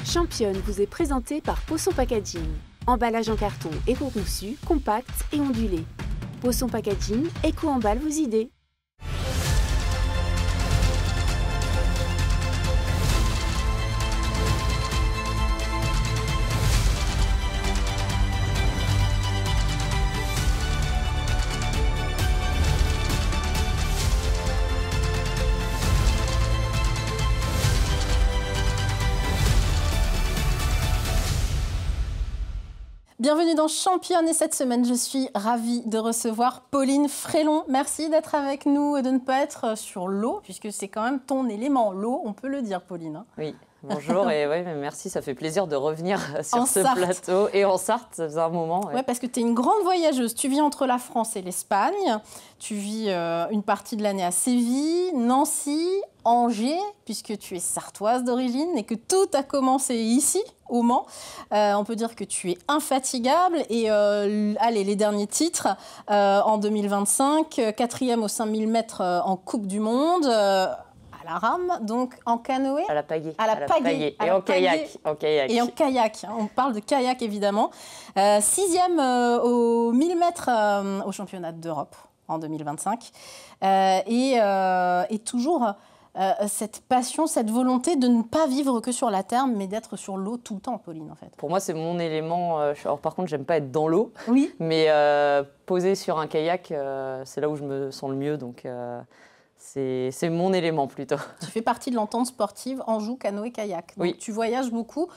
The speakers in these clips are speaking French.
Championne vous est présentée par Poisson Packaging. Emballage en carton éco-conçu, compact et ondulé. Poisson Packaging, éco-emballe vos idées. Bienvenue dans Championne et cette semaine, je suis ravie de recevoir Pauline Frélon. Merci d'être avec nous et de ne pas être sur l'eau, puisque c'est quand même ton élément, l'eau, on peut le dire, Pauline. Oui, bonjour et ouais, merci, ça fait plaisir de revenir sur ce Sarthe. plateau. Et en Sarthe, ça faisait un moment. Ouais, parce que tu es une grande voyageuse, tu vis entre la France et l'Espagne, tu vis une partie de l'année à Séville, Nancy, Angers, puisque tu es sartoise d'origine et que tout a commencé ici, au Mans. On peut dire que tu es infatigable. Et allez, les derniers titres, en 2025, 4e aux 5000 mètres en Coupe du Monde, à la rame, donc en canoë. À la pagaie. À la pagaie. Et en kayak. Et en kayak. On parle de kayak, évidemment. 6e aux 1000 mètres au championnat d'Europe en 2025. Et toujours... cette passion, cette volonté de ne pas vivre que sur la terre, mais d'être sur l'eau tout le temps, Pauline, en fait. Pour moi, c'est mon élément. Alors, par contre, j'aime pas être dans l'eau. Oui. Mais poser sur un kayak, c'est là où je me sens le mieux. Donc, c'est mon élément plutôt. Tu fais partie de l'entente sportive Anjou Canoë Kayak. Donc, oui. Tu voyages beaucoup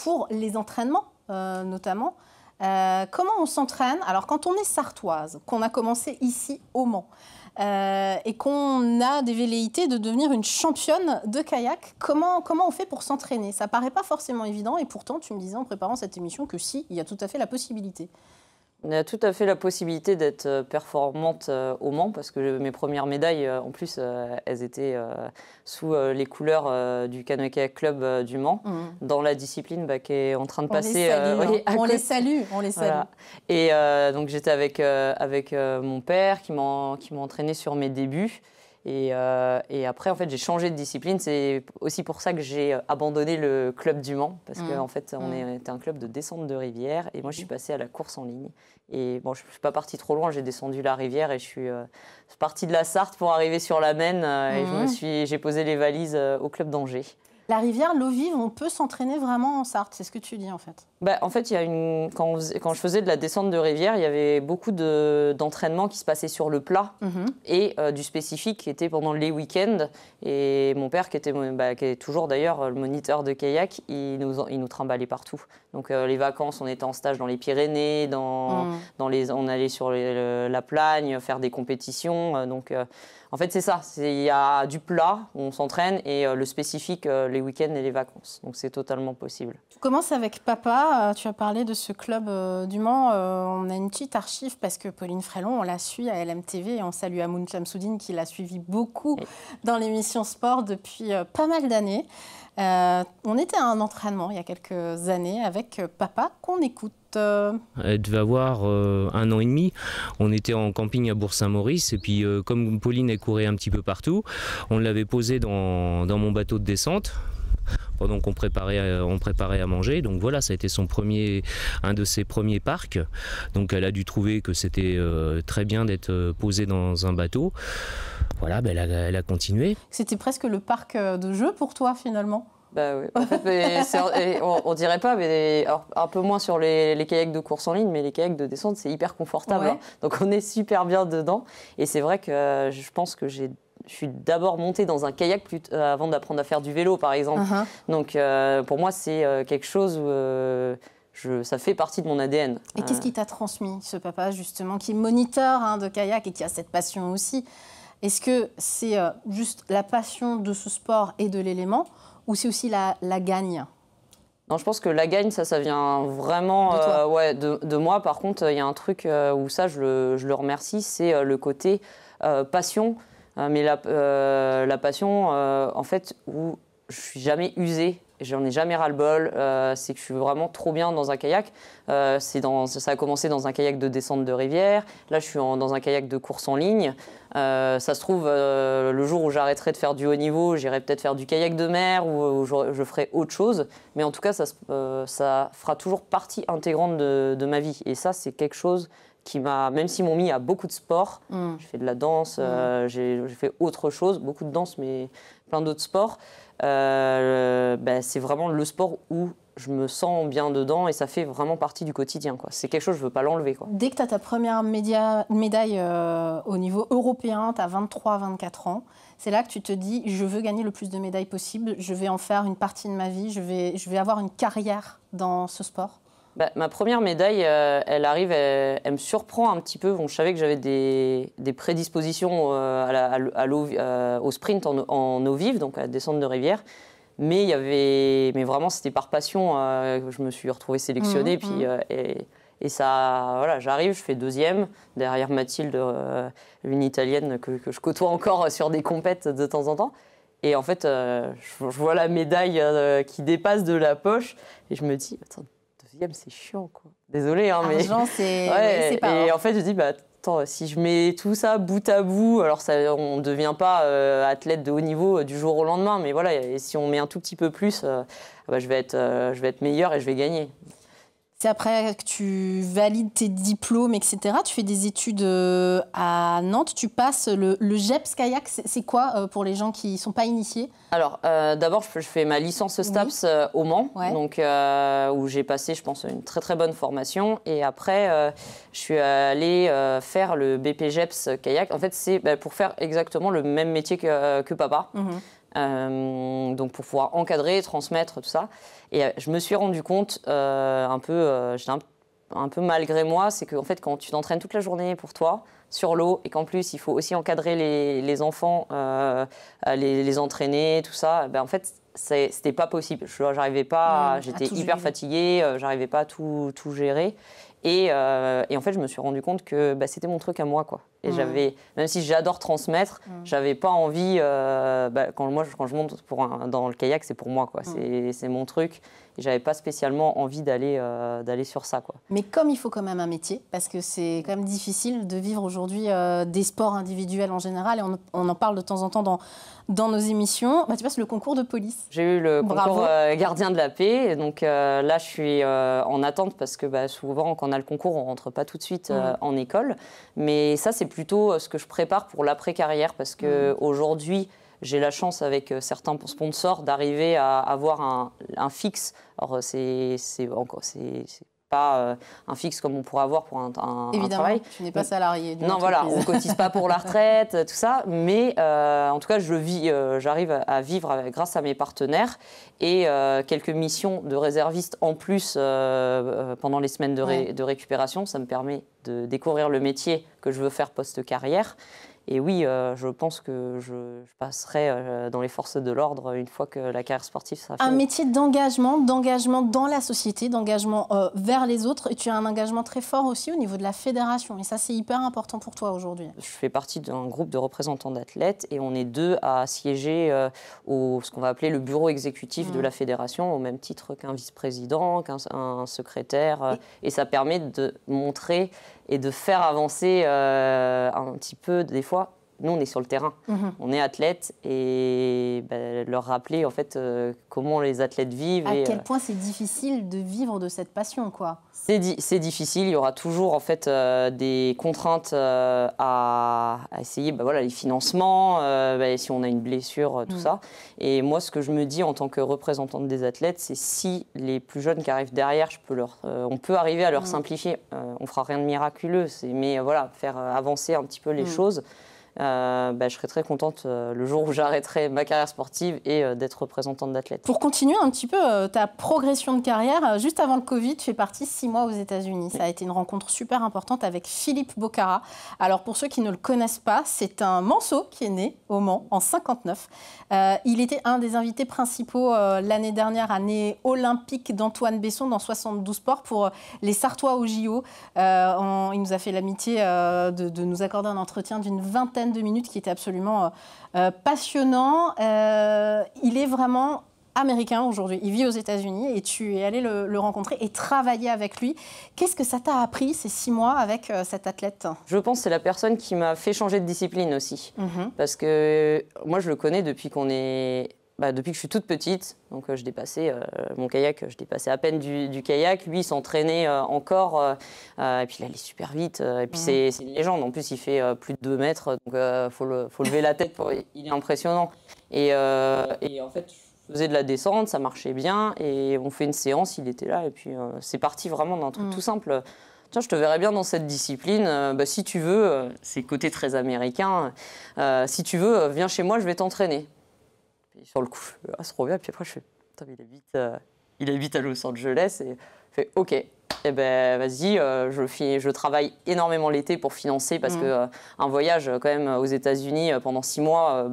pour les entraînements, notamment. Comment on s'entraîne? Alors, quand on est sartoise, qu'on a commencé ici au Mans, et qu'on a des velléités de devenir une championne de kayak, comment on fait pour s'entraîner? Ça paraît pas forcément évident et pourtant tu me disais en préparant cette émission que si, il y a tout à fait la possibilité. On a tout à fait la possibilité d'être performante au Mans parce que mes premières médailles, en plus, elles étaient sous les couleurs du Canoë Kayak Club du Mans, dans la discipline qui est en train de passer. On les salue. Voilà. Et donc j'étais avec mon père qui m'a entraîné sur mes débuts. Et après, en fait, j'ai changé de discipline. C'est aussi pour ça que j'ai abandonné le club du Mans, parce qu'en fait, on était un club de descente de rivière. Et moi, je suis passée à la course en ligne. Et bon, je ne suis pas partie trop loin. J'ai descendu la rivière et je suis partie de la Sarthe pour arriver sur la Maine. Et j'ai posé les valises au club d'Angers. La rivière, l'eau vive, on peut s'entraîner vraiment en Sarthe, c'est ce que tu dis en fait. En fait, quand je faisais de la descente de rivière, il y avait beaucoup d'entraînements qui se passaient sur le plat et du spécifique qui était pendant les week-ends. Et mon père, qui est toujours d'ailleurs le moniteur de kayak, il nous trimballait partout. Donc les vacances, on était en stage dans les Pyrénées, on allait sur la Plagne, faire des compétitions. En fait, c'est ça. Il y a du plat, on s'entraîne, et le spécifique, les week-ends et les vacances. Donc, c'est totalement possible. Tu commences avec papa. Tu as parlé de ce club du Mans. On a une petite archive parce que Pauline Frélon, on la suit à LMTV. Et on salue Amoun Chamsoudine qui l'a suivi beaucoup dans l'émission Sport depuis pas mal d'années. On était à un entraînement il y a quelques années avec papa qu'on écoute. Elle devait avoir 1 an et demi. On était en camping à Bourg-Saint-Maurice et puis comme Pauline elle courait un petit peu partout, on l'avait posée dans mon bateau de descente pendant qu'on préparait à manger. Donc voilà, ça a été un de ses premiers parcs. Donc elle a dû trouver que c'était très bien d'être posée dans un bateau. Voilà, elle a continué. C'était presque le parc de jeu pour toi finalement. Oui. En fait, on dirait pas, mais alors, un peu moins sur les kayaks de course en ligne, mais les kayaks de descente, c'est hyper confortable. Ouais. Donc on est super bien dedans. Et c'est vrai que je pense que je suis d'abord montée dans un kayak avant d'apprendre à faire du vélo, par exemple. Donc pour moi, c'est quelque chose où ça fait partie de mon ADN. Et qu'est-ce qui t'a transmis, ce papa, justement, qui est moniteur de kayak et qui a cette passion aussi? Est-ce que c'est juste la passion de ce sport et de l'élément, ou c'est aussi la gagne? Non, je pense que la gagne, ça vient vraiment de moi. Par contre, il y a un truc où ça, je le remercie, c'est le côté passion. Mais la passion, en fait, où je suis jamais usée, j'en ai jamais ras-le-bol, c'est que je suis vraiment trop bien dans un kayak. Ça a commencé dans un kayak de descente de rivière. Là, je suis dans un kayak de course en ligne. Ça se trouve, le jour où j'arrêterai de faire du haut niveau, j'irai peut-être faire du kayak de mer ou je ferai autre chose. Mais en tout cas, ça fera toujours partie intégrante de ma vie. Et ça, c'est quelque chose qui m'a, même si m'ont mis à beaucoup de sport, j'ai fait de la danse, j'ai fait autre chose, beaucoup de danse, mais plein d'autres sports. C'est vraiment le sport où je me sens bien dedans et ça fait vraiment partie du quotidien, quoi. C'est quelque chose, je ne veux pas l'enlever, quoi. Dès que tu as ta première médaille au niveau européen, tu as 23-24 ans, c'est là que tu te dis « je veux gagner le plus de médailles possible, je vais en faire une partie de ma vie, je vais avoir une carrière dans ce sport ». Ma première médaille, elle arrive, elle me surprend un petit peu. Bon, je savais que j'avais des prédispositions au sprint en eau vive, donc à la descente de rivière. Mais vraiment, c'était par passion que je me suis retrouvée sélectionnée. Et ça, voilà, j'arrive, je fais deuxième, derrière Mathilde, une Italienne que je côtoie encore sur des compètes de temps en temps. Et en fait, je vois la médaille qui dépasse de la poche et je me dis, attends, deuxième, c'est chiant, quoi. Désolée, hein, mais... Argent, c'est pas et grave. en fait, je dis, attends, si je mets tout ça bout à bout, alors on ne devient pas athlète de haut niveau du jour au lendemain, mais voilà, et si on met un tout petit peu plus, je vais être meilleure et je vais gagner. C'est après que tu valides tes diplômes, etc. Tu fais des études à Nantes. Tu passes le GEPS kayak. C'est quoi pour les gens qui ne sont pas initiés? Alors, d'abord, je fais ma licence STAPS au Mans, donc, où j'ai passé, je pense, une très très bonne formation. Et après, je suis allée faire le BP GEPS kayak. En fait, c'est pour faire exactement le même métier que papa. Donc pour pouvoir encadrer, transmettre, tout ça. Et je me suis rendu compte, un peu malgré moi, c'est qu'en fait, quand tu t'entraînes toute la journée pour toi, sur l'eau, et qu'en plus, il faut aussi encadrer les enfants, les entraîner, tout ça, en fait, c'était pas possible. J'arrivais pas, j'étais hyper fatiguée, j'arrivais pas à tout gérer. Et en fait, je me suis rendu compte que c'était mon truc à moi, quoi. Et même si j'adore transmettre, j'avais pas envie. Quand je monte dans le kayak, c'est pour moi, quoi. C'est mon truc. Et j'avais pas spécialement envie d'aller sur ça, quoi. Mais comme il faut quand même un métier, parce que c'est quand même difficile de vivre aujourd'hui des sports individuels en général, et on en parle de temps en temps dans nos émissions. Tu passes le concours de police. J'ai eu le concours gardien de la paix. Et donc là, je suis en attente parce que souvent, quand on a le concours, on rentre pas tout de suite en école. Mais ça, c'est plutôt ce que je prépare pour l'après-carrière parce qu'aujourd'hui, j'ai la chance avec certains sponsors d'arriver à avoir un fixe. Alors, c'est pas un fixe comme on pourrait avoir pour un travail. Évidemment, tu n'es pas salarié. Non, voilà, on ne cotise pas pour la retraite, tout ça. Mais en tout cas, j'arrive à vivre grâce à mes partenaires et quelques missions de réserviste en plus pendant les semaines de récupération. Ça me permet de découvrir le métier que je veux faire post-carrière. Et oui, je pense que je passerai dans les forces de l'ordre une fois que la carrière sportive sera finie. Un métier d'engagement dans la société, d'engagement vers les autres. Et tu as un engagement très fort aussi au niveau de la fédération. Et ça, c'est hyper important pour toi aujourd'hui. Je fais partie d'un groupe de représentants d'athlètes et on est 2 à siéger ce qu'on va appeler le bureau exécutif de la fédération, au même titre qu'un vice-président, qu'un secrétaire. Et ça permet de montrer et de faire avancer un petit peu, des fois, nous on est sur le terrain, on est athlètes et leur rappeler en fait comment les athlètes vivent. À quel point c'est difficile de vivre de cette passion, quoi. C'est difficile, il y aura toujours en fait des contraintes à essayer, les financements, si on a une blessure, tout ça. Et moi ce que je me dis en tant que représentante des athlètes, c'est si les plus jeunes qui arrivent derrière, on peut arriver à leur simplifier. On fera rien de miraculeux, mais faire avancer un petit peu les choses. Je serai très contente le jour où j'arrêterai ma carrière sportive et d'être représentante d'athlète. Pour continuer un petit peu ta progression de carrière, juste avant le Covid, tu fais partie 6 mois aux États-Unis. Ça a été une rencontre super importante avec Philippe Bocara. Alors pour ceux qui ne le connaissent pas, c'est un Manceau qui est né au Mans en 59. Il était un des invités principaux l'année dernière, année olympique d'Antoine Besson dans 72 sports pour les Sartois au JO. Il nous a fait l'amitié de nous accorder un entretien d'une vingtaine de minutes qui était absolument passionnant. Il est vraiment américain aujourd'hui, il vit aux États-Unis et tu es allé le rencontrer et travailler avec lui. Qu'est-ce que ça t'a appris ces 6 mois avec cet athlète? Je pense que c'est la personne qui m'a fait changer de discipline aussi. Parce que moi, je le connais depuis depuis que je suis toute petite. Donc, je dépassais mon kayak, je dépassais à peine du kayak. Lui, il s'entraînait encore. Et puis, il allait super vite. Et puis, c'est une légende. En plus, il fait plus de 2 mètres. Donc, faut lever la tête. Il est impressionnant. Et en fait, je faisais de la descente, ça marchait bien. Et on fait une séance, il était là. Et puis, c'est parti vraiment d'un truc tout simple. Tiens, je te verrais bien dans cette discipline. Si tu veux, c'est côté très américain. Si tu veux, viens chez moi, je vais t'entraîner. Et sur le coup, je se revient. Puis après, je fais, putain, il habite à Los Angeles. Et je fais, OK. Eh ben, vas-y, je travaille énormément l'été pour financer parce que un voyage quand même aux États-Unis pendant 6 mois,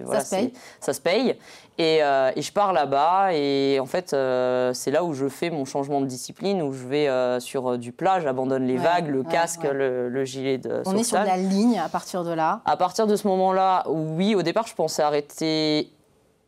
voilà, ça se paye. Et je pars là-bas et en fait, c'est là où je fais mon changement de discipline, où je vais sur du plat, j'abandonne les vagues, le casque, le gilet de sauvetage. On est sur de la ligne à partir de là. À partir de ce moment-là, oui, au départ, je pensais arrêter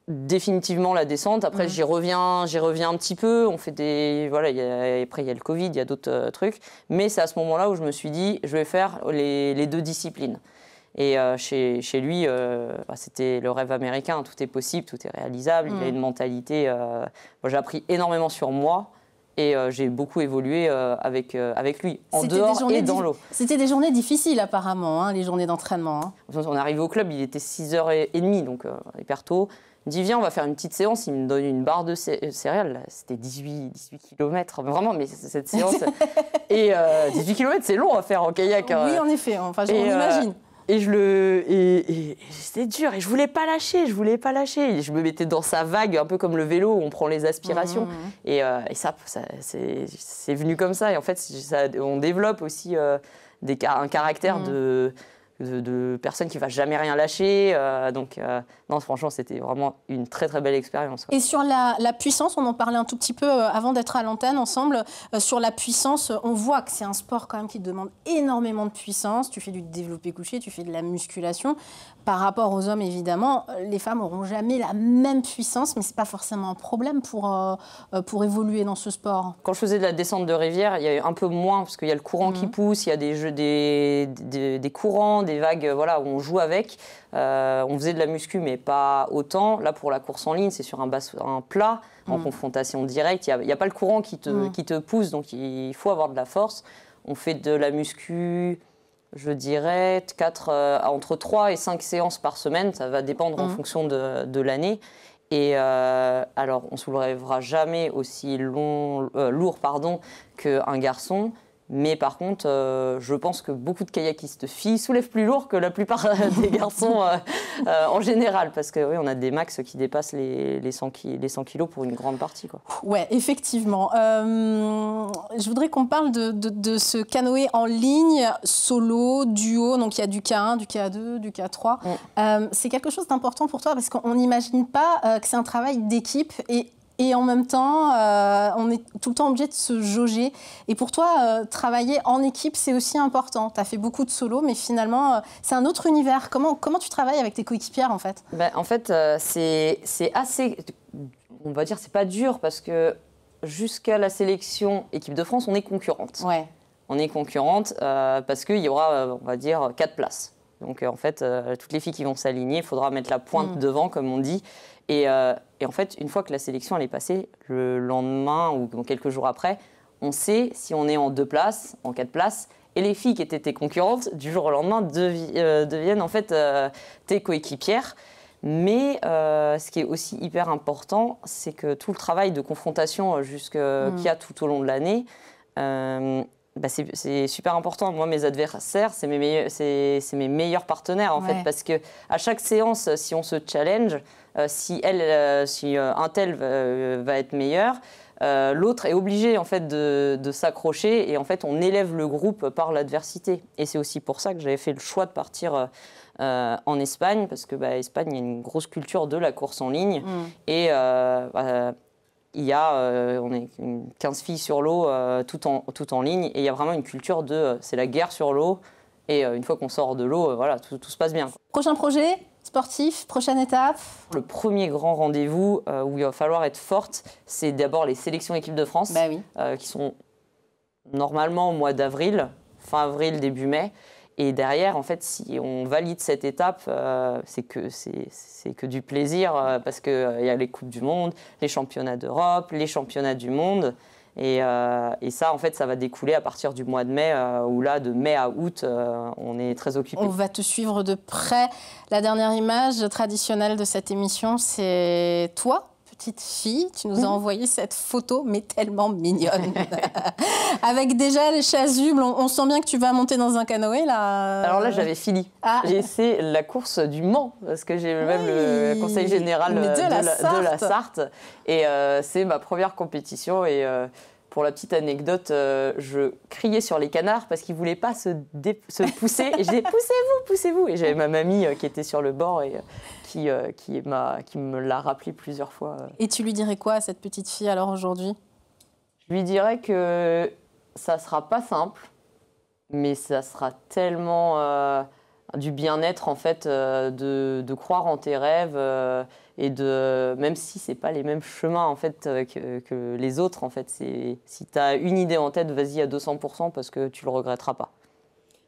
définitivement la descente. Après, j'y reviens un petit peu. On fait après, il y a le Covid, il y a d'autres trucs. Mais c'est à ce moment-là où je me suis dit, je vais faire les 2 disciplines. Et chez lui, c'était le rêve américain. Tout est possible, tout est réalisable. Il a une mentalité. J'ai appris énormément sur moi. Et j'ai beaucoup évolué avec lui, en dehors et dans l'eau. C'était des journées difficiles apparemment, les journées d'entraînement. On est arrivé au club, il était 6h30, donc hyper tôt. Il me dit, viens, on va faire une petite séance. Il me donne une barre de céréales. C'était 18 km. Vraiment, mais cette séance... Et 18 km, c'est long à faire en kayak. Oui, en effet. Enfin, on imagine. Et c'était dur. Et je voulais pas lâcher. Et je me mettais dans sa vague, un peu comme le vélo, où on prend les aspirations. Et ça c'est venu comme ça. Et en fait, on développe aussi un caractère de personne qui ne va jamais rien lâcher. Non, franchement, c'était vraiment une très, très belle expérience. Et sur la puissance, on en parlait un tout petit peu avant d'être à l'antenne ensemble. Sur la puissance, on voit que c'est un sport quand même qui demande énormément de puissance. Tu fais du développé couché, tu fais de la musculation. Par rapport aux hommes, évidemment, les femmes n'auront jamais la même puissance, mais ce n'est pas forcément un problème pour évoluer dans ce sport. Quand je faisais de la descente de rivière, il y a un peu moins, parce qu'il y a le courant qui pousse, il y a des courants, des vagues où on joue avec. On faisait de la muscu, mais pas autant. Là, pour la course en ligne, c'est sur un plat, en confrontation directe. Il n'y a pas le courant qui te pousse, donc il faut avoir de la force. On fait de la muscu... Je dirais entre 3 et 5 séances par semaine. Ça va dépendre en fonction de l'année. Et alors, on ne soulèvera jamais aussi lourd qu'un garçon. Mais par contre, je pense que beaucoup de kayakistes filles soulèvent plus lourd que la plupart des garçons en général. Parce que oui, on a des max qui dépassent les 100 kilos pour une grande partie, quoi. Ouais, effectivement. Je voudrais qu'on parle de ce canoë en ligne, solo, duo. Donc il y a du K1, du K2, du K3. C'est quelque chose d'important pour toi parce qu'on n'imagine pas que c'est un travail d'équipe et en même temps, on est tout le temps obligé de se jauger. Et pour toi, travailler en équipe, c'est aussi important. Tu as fait beaucoup de solo, mais finalement, c'est un autre univers. Comment tu travailles avec tes coéquipières, en fait ? En fait, c'est assez... On va dire, c'est pas dur, parce que jusqu'à la sélection équipe de France, on est concurrente. Ouais. On est concurrente parce qu'il y aura, on va dire, 4 places. Donc, en fait, toutes les filles qui vont s'aligner, il faudra mettre la pointe devant, comme on dit. Et en fait, une fois que la sélection elle est passée, le lendemain ou quelques jours après, on sait si on est en 2 places, en 4 places. Et les filles qui étaient tes concurrentes, du jour au lendemain, deviennent en fait tes coéquipières. Mais ce qui est aussi hyper important, c'est que tout le travail de confrontation qu'il y a tout au long de l'année, c'est super important. Moi, mes adversaires, c'est mes meilleurs partenaires, en fait, parce qu'à chaque séance, si on se challenge, si un tel va être meilleur, l'autre est obligé en fait de s'accrocher et en fait on élève le groupe par l'adversité. Et c'est aussi pour ça que j'avais fait le choix de partir en Espagne, parce que Espagne, il y a une grosse culture de la course en ligne et il y a on est 15 filles sur l'eau tout en ligne, et il y a vraiment une culture de c'est la guerre sur l'eau. Et une fois qu'on sort de l'eau, voilà, tout se passe bien. Prochain projet, Sportif, prochaine étape? Le premier grand rendez-vous où il va falloir être forte, c'est d'abord les sélections équipe de France, qui sont normalement au mois d'avril, fin avril, début mai. Et derrière, en fait, si on valide cette étape, c'est que du plaisir parce qu'il y a les Coupes du Monde, les championnats d'Europe, les championnats du monde. Et ça, en fait, ça va découler à partir du mois de mai, où là, de mai à août, on est très occupé. On va te suivre de près. La dernière image traditionnelle de cette émission, c'est toi, petite fille. Tu nous as envoyé cette photo, mais tellement mignonne. Avec déjà les chasubles, on sent bien que tu vas monter dans un canoë, là. Alors là, j'avais fini. J'ai essayé la course du Mans, parce que j'ai même le conseil général de la Sarthe. Et c'est ma première compétition. Et pour la petite anecdote, je criais sur les canards parce qu'ils ne voulaient pas se pousser. Et je disais, poussez-vous, poussez-vous. Et j'avais ma mamie qui était sur le bord et qui me l'a rappelé plusieurs fois. Et tu lui dirais quoi à cette petite fille alors aujourd'hui? Je lui dirais que ça ne sera pas simple, mais ça sera tellement du bien-être en fait, de croire en tes rêves et même si ce n'est pas les mêmes chemins en fait, que les autres. En fait, si tu as une idée en tête, vas-y à 200% parce que tu ne le regretteras pas.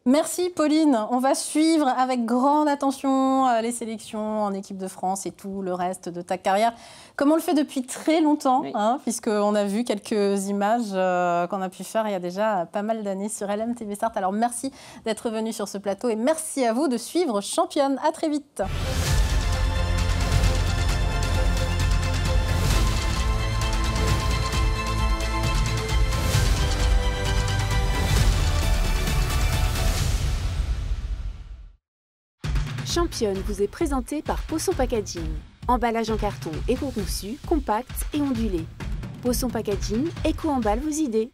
Merci Pauline, on va suivre avec grande attention les sélections en équipe de France et tout le reste de ta carrière, comme on le fait depuis très longtemps, puisqu'on a vu quelques images qu'on a pu faire il y a déjà pas mal d'années sur LMTV Sarthe. Alors merci d'être venu sur ce plateau et merci à vous de suivre Championne. À très vite. Championne vous est présentée par Poisson Packaging. Emballage en carton éco-conçu, compact et ondulé. Poisson Packaging, éco-emballe vos idées.